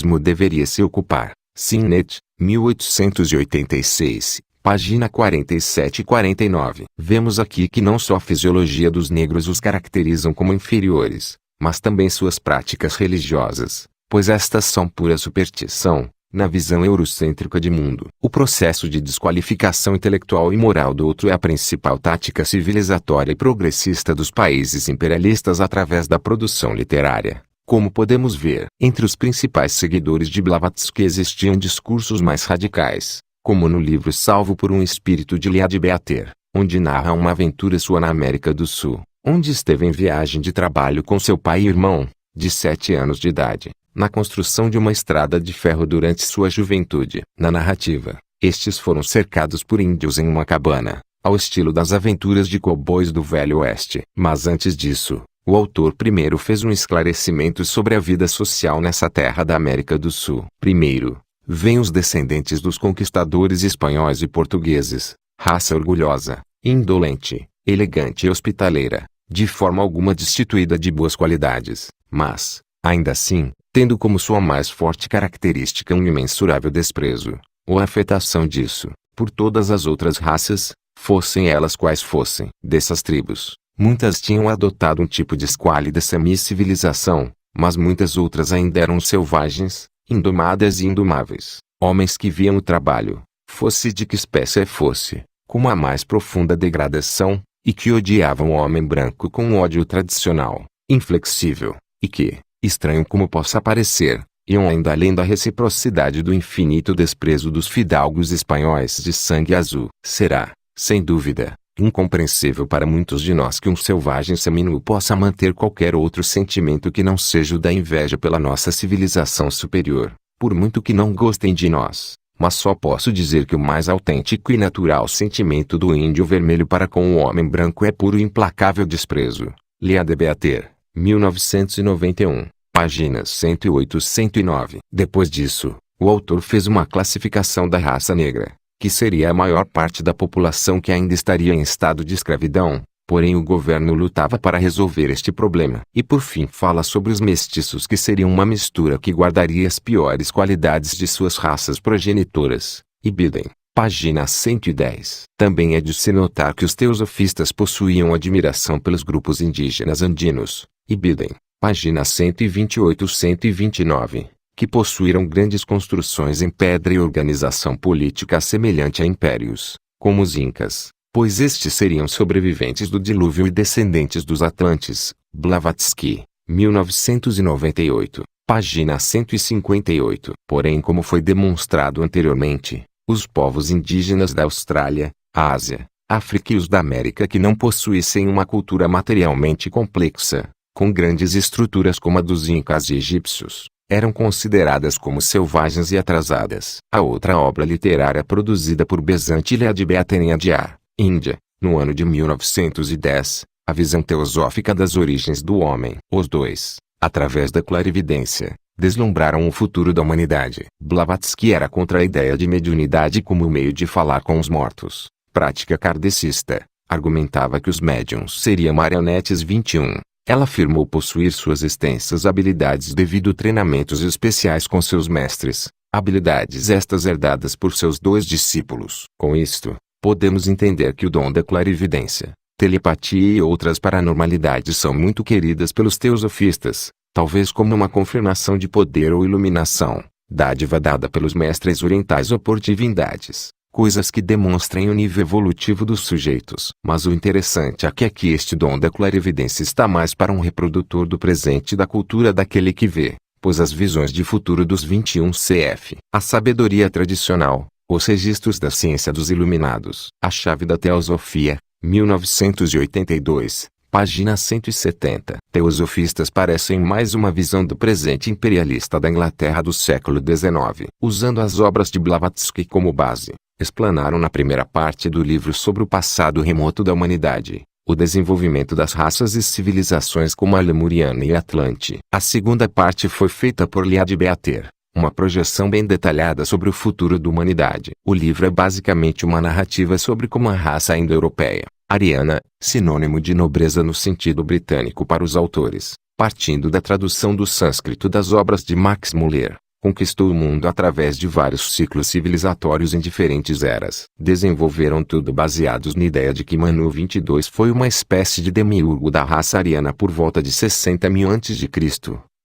mesmo deveria se ocupar. Sinnett, 1886, página 47 e 49. Vemos aqui que não só a fisiologia dos negros os caracterizam como inferiores, mas também suas práticas religiosas, pois estas são pura superstição, na visão eurocêntrica de mundo. O processo de desqualificação intelectual e moral do outro é a principal tática civilizatória e progressista dos países imperialistas através da produção literária. Como podemos ver, entre os principais seguidores de Blavatsky existiam discursos mais radicais, como no livro Salvo por um Espírito de Liad Beater, onde narra uma aventura sua na América do Sul, onde esteve em viagem de trabalho com seu pai e irmão, de 7 anos de idade, na construção de uma estrada de ferro durante sua juventude. Na narrativa, estes foram cercados por índios em uma cabana, ao estilo das aventuras de cowboys do Velho Oeste. Mas antes disso, o autor primeiro fez um esclarecimento sobre a vida social nessa terra da América do Sul. Primeiro, vêm os descendentes dos conquistadores espanhóis e portugueses, raça orgulhosa, indolente, elegante e hospitaleira, de forma alguma destituída de boas qualidades, mas, ainda assim, tendo como sua mais forte característica um imensurável desprezo, ou afetação disso, por todas as outras raças, fossem elas quais fossem. Dessas tribos, muitas tinham adotado um tipo de esquálida semi-civilização, mas muitas outras ainda eram selvagens, indomadas e indomáveis. Homens que viam o trabalho, fosse de que espécie fosse, como a mais profunda degradação, e que odiavam o homem branco com um ódio tradicional, inflexível, e que, estranho como possa parecer, iam ainda além da reciprocidade do infinito desprezo dos fidalgos espanhóis de sangue azul. Será, sem dúvida, incompreensível para muitos de nós que um selvagem seminu possa manter qualquer outro sentimento que não seja o da inveja pela nossa civilização superior, por muito que não gostem de nós. Mas só posso dizer que o mais autêntico e natural sentimento do índio vermelho para com o homem branco é puro e implacável desprezo. Liad Beater, 1991, páginas 108 e 109. Depois disso, o autor fez uma classificação da raça negra, que seria a maior parte da população que ainda estaria em estado de escravidão, porém o governo lutava para resolver este problema. E por fim fala sobre os mestiços, que seriam uma mistura que guardaria as piores qualidades de suas raças progenitoras. Ibidem, página 110. Também é de se notar que os teosofistas possuíam admiração pelos grupos indígenas andinos. Ibidem, página 128 e 129. Que possuíram grandes construções em pedra e organização política semelhante a impérios, como os incas, pois estes seriam sobreviventes do dilúvio e descendentes dos Atlantes. Blavatsky, 1998, página 158. Porém, como foi demonstrado anteriormente, os povos indígenas da Austrália, Ásia, África e os da América que não possuíssem uma cultura materialmente complexa, com grandes estruturas como a dos incas e egípcios, eram consideradas como selvagens e atrasadas. A outra obra literária produzida por Besant Liad Beater em Adyar, Índia, no ano de 1910, a visão teosófica das origens do homem. Os dois, através da clarividência, deslumbraram o futuro da humanidade. Blavatsky era contra a ideia de mediunidade como meio de falar com os mortos. Prática kardecista, argumentava que os médiuns seriam marionetes 21. Ela afirmou possuir suas extensas habilidades devido a treinamentos especiais com seus mestres, habilidades estas herdadas por seus 2 discípulos. Com isto, podemos entender que o dom da clarividência, telepatia e outras paranormalidades são muito queridas pelos teosofistas, talvez como uma confirmação de poder ou iluminação, dádiva dada pelos mestres orientais ou por divindades. Coisas que demonstrem o nível evolutivo dos sujeitos. Mas o interessante é que aqui este dom da clarividência está mais para um reprodutor do presente da cultura daquele que vê, pois as visões de futuro dos 21 cf. A sabedoria tradicional, os registros da ciência dos iluminados. A chave da teosofia, 1982, página 170. Teosofistas parecem mais uma visão do presente imperialista da Inglaterra do século XIX. Usando as obras de Blavatsky como base, explanaram na primeira parte do livro sobre o passado remoto da humanidade, o desenvolvimento das raças e civilizações como a Lemuriana e Atlante. A segunda parte foi feita por Liad Beater, uma projeção bem detalhada sobre o futuro da humanidade. O livro é basicamente uma narrativa sobre como a raça indo-europeia, ariana, sinônimo de nobreza no sentido britânico para os autores, partindo da tradução do sânscrito das obras de Max Muller, conquistou o mundo através de vários ciclos civilizatórios em diferentes eras. Desenvolveram tudo baseados na ideia de que Manu 22 foi uma espécie de demiurgo da raça ariana por volta de 60.000 a.C.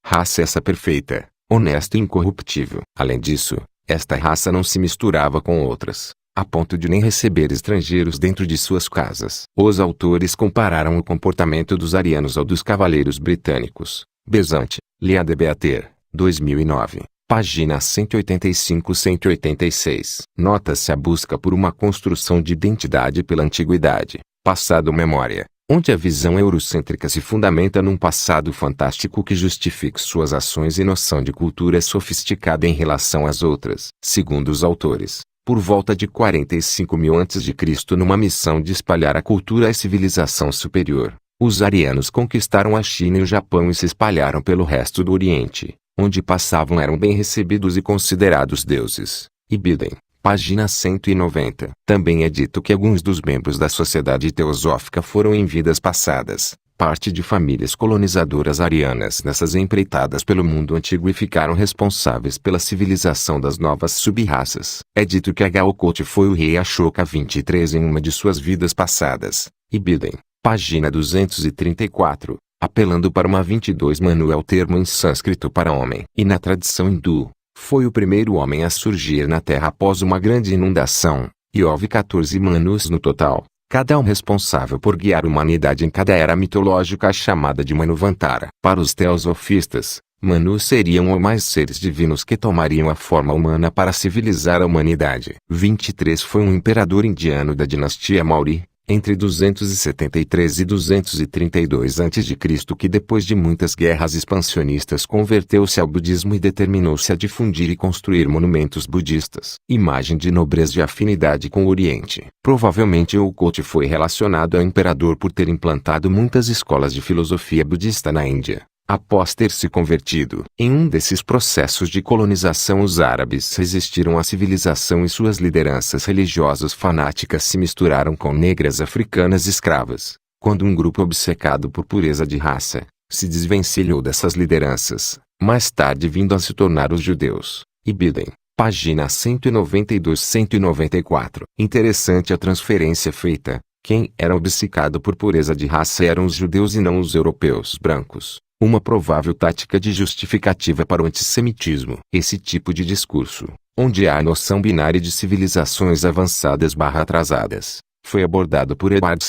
Raça essa perfeita, honesta e incorruptível. Além disso, esta raça não se misturava com outras, a ponto de nem receber estrangeiros dentro de suas casas. Os autores compararam o comportamento dos arianos ao dos cavaleiros britânicos. Besant, Lia de Beater, 2009. Página 185-186. Nota-se a busca por uma construção de identidade pela antiguidade, passado memória, onde a visão eurocêntrica se fundamenta num passado fantástico que justifique suas ações e noção de cultura sofisticada em relação às outras. Segundo os autores, por volta de 45.000 a.C., numa missão de espalhar a cultura e civilização superior, os arianos conquistaram a China e o Japão e se espalharam pelo resto do Oriente, onde passavam eram bem recebidos e considerados deuses. Ibidem, página 190. Também é dito que alguns dos membros da sociedade teosófica foram em vidas passadas, parte de famílias colonizadoras arianas nessas empreitadas pelo mundo antigo e ficaram responsáveis pela civilização das novas sub-raças. É dito que Agao-Kote foi o rei Ashoka 23 em uma de suas vidas passadas. Ibidem, página 234. Apelando para uma 22 Manu é o termo em sânscrito para homem. E na tradição hindu, foi o primeiro homem a surgir na Terra após uma grande inundação, e houve 14 Manus no total, cada um responsável por guiar a humanidade em cada era mitológica chamada de Manuvantara. Para os teosofistas, Manus seriam ou mais seres divinos que tomariam a forma humana para civilizar a humanidade. 23 foi um imperador indiano da dinastia Maurya, entre 273 e 232 a.C., que depois de muitas guerras expansionistas converteu-se ao budismo e determinou-se a difundir e construir monumentos budistas. Imagem de nobreza e afinidade com o Oriente. Provavelmente Agao-Kote foi relacionado ao imperador por ter implantado muitas escolas de filosofia budista na Índia. Após ter se convertido, em um desses processos de colonização, os árabes resistiram à civilização e suas lideranças religiosas fanáticas se misturaram com negras africanas escravas. Quando um grupo obcecado por pureza de raça se desvencilhou dessas lideranças, mais tarde vindo a se tornar os judeus. Ibidem, página 192-194. Interessante a transferência feita. Quem era obcecado por pureza de raça eram os judeus e não os europeus brancos. Uma provável tática de justificativa para o antissemitismo. Esse tipo de discurso, onde há a noção binária de civilizações avançadas/atrasadas, foi abordado por Edward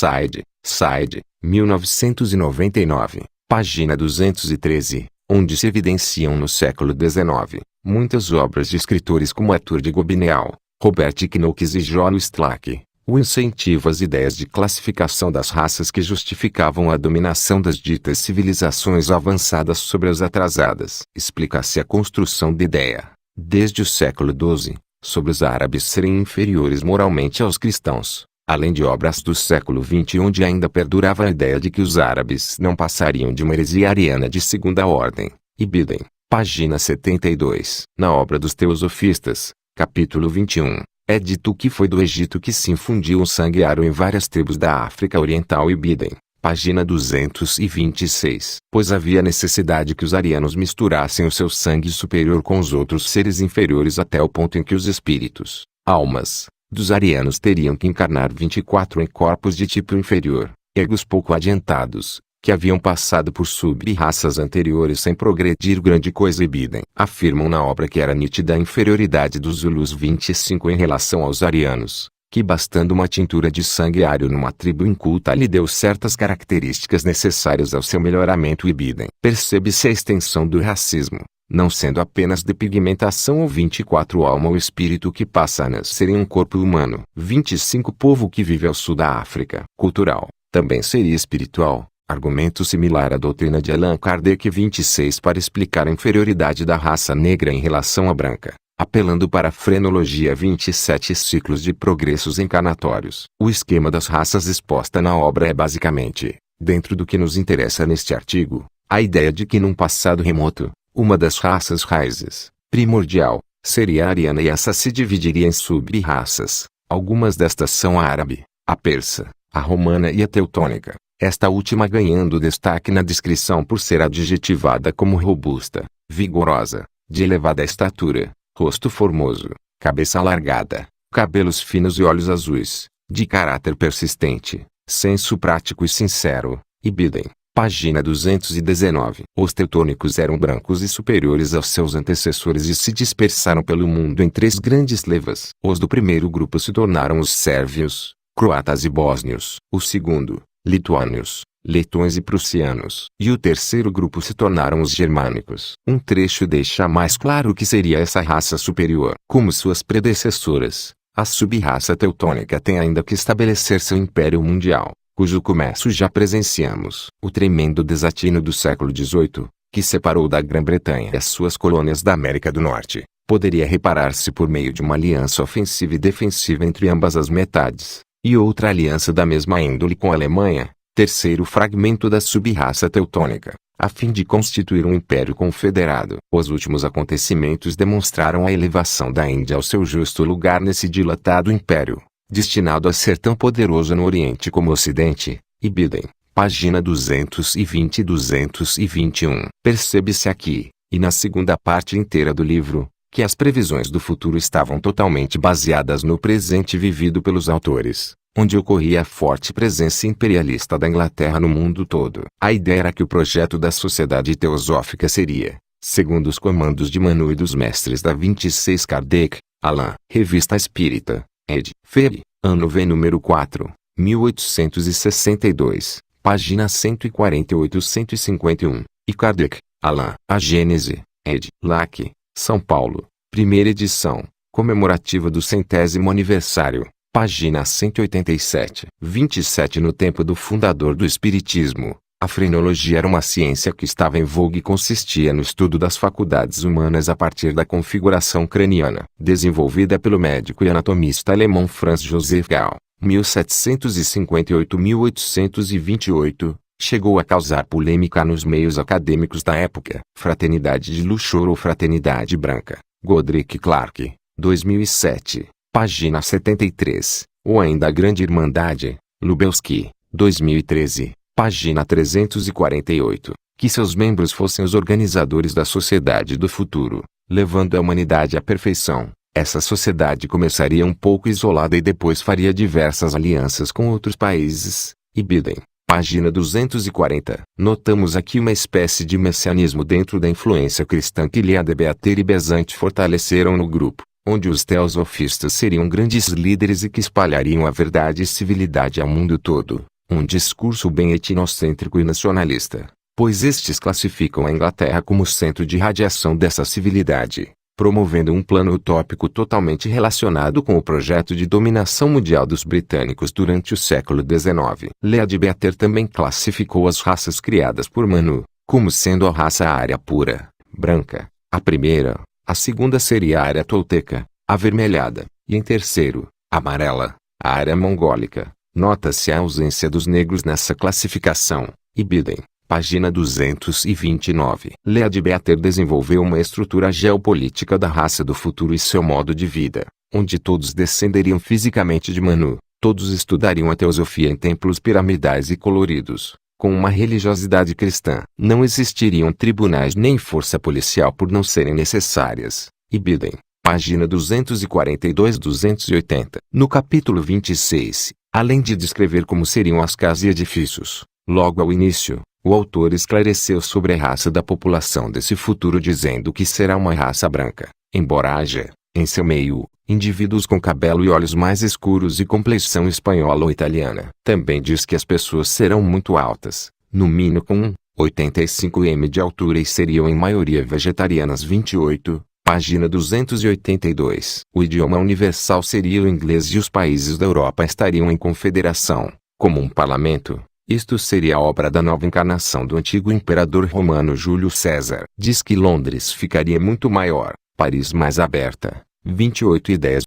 Said, 1999, página 213, onde se evidenciam no século XIX, muitas obras de escritores como Arthur de Gobineau, Robert Knox e John Slack. O incentivo às ideias de classificação das raças que justificavam a dominação das ditas civilizações avançadas sobre as atrasadas. Explica-se a construção da ideia, desde o século XII, sobre os árabes serem inferiores moralmente aos cristãos, além de obras do século XX onde ainda perdurava a ideia de que os árabes não passariam de uma heresia ariana de segunda ordem. Ibidem, página 72. Na obra dos Teosofistas, capítulo 21. É dito que foi do Egito que se infundiu o sangue árabe em várias tribos da África Oriental. Ibidem, página 226. Pois havia necessidade que os arianos misturassem o seu sangue superior com os outros seres inferiores até o ponto em que os espíritos, almas, dos arianos teriam que encarnar 24 em corpos de tipo inferior, egos pouco adiantados, que haviam passado por sub-raças anteriores sem progredir grande coisa. Ibidem, afirmam na obra que era nítida a inferioridade dos Zulus 25 em relação aos arianos, que bastando uma tintura de sangue ário numa tribo inculta lhe deu certas características necessárias ao seu melhoramento. Ibidem, percebe-se a extensão do racismo, não sendo apenas de pigmentação ou 24 alma ou espírito que passa a nascer em um corpo humano. 25 povo que vive ao sul da África. Cultural, também seria espiritual. Argumento similar à doutrina de Allan Kardec. 26 para explicar a inferioridade da raça negra em relação à branca, apelando para a frenologia. 27 ciclos de progressos encarnatórios. O esquema das raças exposta na obra é basicamente, dentro do que nos interessa neste artigo, a ideia de que num passado remoto, uma das raças raízes, primordial, seria a ariana e essa se dividiria em sub-raças. Algumas destas são a árabe, a persa, a romana e a teutônica. Esta última ganhando destaque na descrição por ser adjetivada como robusta, vigorosa, de elevada estatura, rosto formoso, cabeça alargada, cabelos finos e olhos azuis, de caráter persistente, senso prático e sincero, Ibidem. Página 219. Os teutônicos eram brancos e superiores aos seus antecessores e se dispersaram pelo mundo em 3 grandes levas. Os do primeiro grupo se tornaram os sérvios, croatas e bósnios. O segundo, lituânios, letões e prussianos. E o terceiro grupo se tornaram os germânicos. Um trecho deixa mais claro que seria essa raça superior. Como suas predecessoras, a sub-raça teutônica tem ainda que estabelecer seu império mundial, cujo começo já presenciamos. O tremendo desatino do século XVIII, que separou da Grã-Bretanha as suas colônias da América do Norte, poderia reparar-se por meio de uma aliança ofensiva e defensiva entre ambas as metades, e outra aliança da mesma índole com a Alemanha, terceiro fragmento da sub-raça teutônica, a fim de constituir um império confederado. Os últimos acontecimentos demonstraram a elevação da Índia ao seu justo lugar nesse dilatado império, destinado a ser tão poderoso no Oriente como Ocidente. Ibidem. Página 220 e 221. Percebe-se aqui, e na segunda parte inteira do livro, que as previsões do futuro estavam totalmente baseadas no presente vivido pelos autores, onde ocorria a forte presença imperialista da Inglaterra no mundo todo. A ideia era que o projeto da sociedade teosófica seria, segundo os comandos de Manu e dos mestres da 26 Kardec, Alain, Revista Espírita, ed. Feb. Ano V número 4, 1862, página 148-151, e Kardec, Alain, A Gênese, ed. Lac, São Paulo, primeira edição, comemorativa do 100º aniversário, página 187. 27 No tempo do fundador do Espiritismo, a frenologia era uma ciência que estava em voga e consistia no estudo das faculdades humanas a partir da configuração craniana, desenvolvida pelo médico e anatomista alemão Franz Joseph Gall, 1758-1828, chegou a causar polêmica nos meios acadêmicos da época. Fraternidade de Luxor ou Fraternidade Branca, Godric Clark, 2007, página 73, ou ainda a Grande Irmandade, Lubelski, 2013. Página 348, que seus membros fossem os organizadores da sociedade do futuro, levando a humanidade à perfeição. Essa sociedade começaria um pouco isolada e depois faria diversas alianças com outros países. Ibidem. Página 240. Notamos aqui uma espécie de messianismo dentro da influência cristã que Leade Beater e Besant fortaleceram no grupo, onde os teosofistas seriam grandes líderes e que espalhariam a verdade e civilidade ao mundo todo. Um discurso bem etnocêntrico e nacionalista, pois estes classificam a Inglaterra como centro de radiação dessa civilidade, promovendo um plano utópico totalmente relacionado com o projeto de dominação mundial dos britânicos durante o século XIX. Leade Beater também classificou as raças criadas por Manu, como sendo a raça ária pura, branca, a primeira, a segunda seria a área tolteca, avermelhada, e em terceiro, amarela, a área mongólica. Nota-se a ausência dos negros nessa classificação. Ibidem. Página 229. Leade Beater desenvolveu uma estrutura geopolítica da raça do futuro e seu modo de vida, onde todos descenderiam fisicamente de Manu, todos estudariam a teosofia em templos piramidais e coloridos, com uma religiosidade cristã. Não existiriam tribunais nem força policial por não serem necessárias. Ibidem. Página 242-280. No capítulo 26, além de descrever como seriam as casas e edifícios, logo ao início, o autor esclareceu sobre a raça da população desse futuro dizendo que será uma raça branca, embora haja, em seu meio, indivíduos com cabelo e olhos mais escuros e complexão espanhola ou italiana. Também diz que as pessoas serão muito altas, no mínimo com 85 m de altura e seriam em maioria vegetarianas. 28. Página 282. O idioma universal seria o inglês e os países da Europa estariam em confederação, como um parlamento. Isto seria a obra da nova encarnação do antigo imperador romano Júlio César. Diz que Londres ficaria muito maior, Paris mais aberta. 28 Ideias